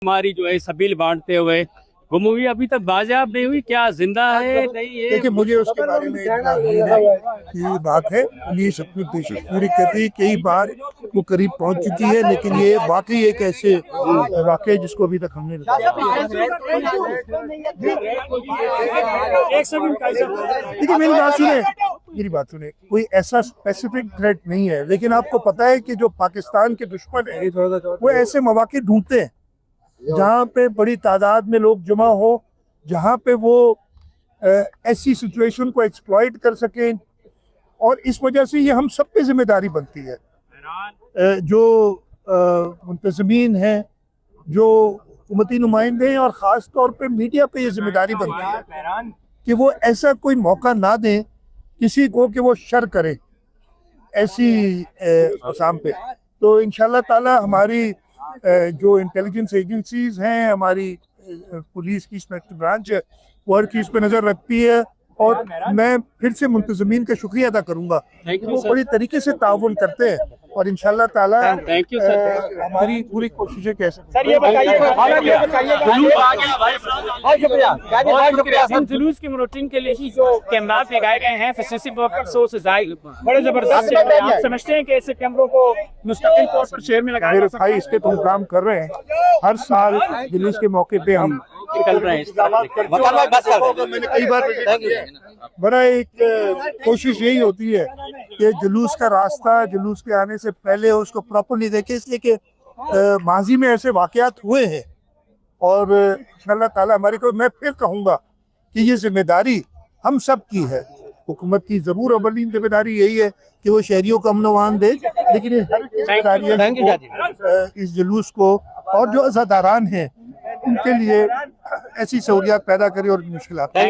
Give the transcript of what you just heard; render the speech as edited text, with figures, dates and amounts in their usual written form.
हमारी जो है सबील बांटते हुए वो मूवी अभी तक बाजियाब नहीं हुई, क्या जिंदा है नहीं है? देखिए मुझे उसके बारे में इतना नहीं है कि बात है पुलिस अपनी कोशिश पूरी करती है, कई बार वो करीब पहुंच चुकी है, लेकिन ये वाकई एक ऐसे वाकई जिसको अभी तक हमने देखिए मेरी बात सुने कोई ऐसा स्पेसिफिक थ्रेट नहीं है, लेकिन आपको पता है कि जो पाकिस्तान के दुश्मन है वो ऐसे मौके ढूंढते हैं जहाँ पे बड़ी तादाद में लोग जमा हो, जहाँ पे वो ऐसी सिचुएशन को एक्सप्लॉइट कर सकें, और इस वजह से ये हम सब पे जिम्मेदारी बनती है। जो मुंतज़मीन हैं, जो हुकूमती नुमाइंदे हैं, और ख़ास तौर पे मीडिया पे ये जिम्मेदारी बनती है कि वो ऐसा कोई मौका ना दें किसी को कि वो शर करे ऐसी मकाम पे। तो इंशाल्लाह ताला हमारी जो इंटेलिजेंस एजेंसीज हैं, हमारी पुलिस की स्पेशल ब्रांच है, वो हर चीज़ पे नज़र रखती है, और मैं फिर से मुंतज़मीन का शुक्रिया अदा करूंगा कि वो बड़ी तरीके से ताउन करते हैं, और इंशाल्लाह ताला थैंक यू सर। हमारी पूरी कोशिशें कैसे इन जुलूस की मॉनिटरिंग के लिए ही जो कैमरा लगाए गए हैं फैसिलिटी बड़े जबरदस्त है। आप समझते हैं कि ऐसे कैमरों को मुस्तकिल तौर पर शहर में लगाया मेरे भाई इस पे तुम काम कर रहे हैं। हर साल जुलूस के मौके पे हम निकल रहे हैं। कई बार बड़ा एक कोशिश यही होती है कि जुलूस का रास्ता जुलूस के आने से पहले उसको प्रॉपरली देखे, इसलिए कि माजी में ऐसे वाकयात हुए हैं, और अल्लाह ताला हमारी को, मैं फिर कहूँगा कि ये जिम्मेदारी हम सब की है। हुकूमत की जरूर अवलीन जिम्मेदारी यही है कि वो शहरियों को अमन मान दे, लेकिन ये हर जिम्मेदारी है इस जुलूस को और जो अज़ादारान हैं उनके लिए ऐसी सहूलियात पैदा करें और मुश्किलात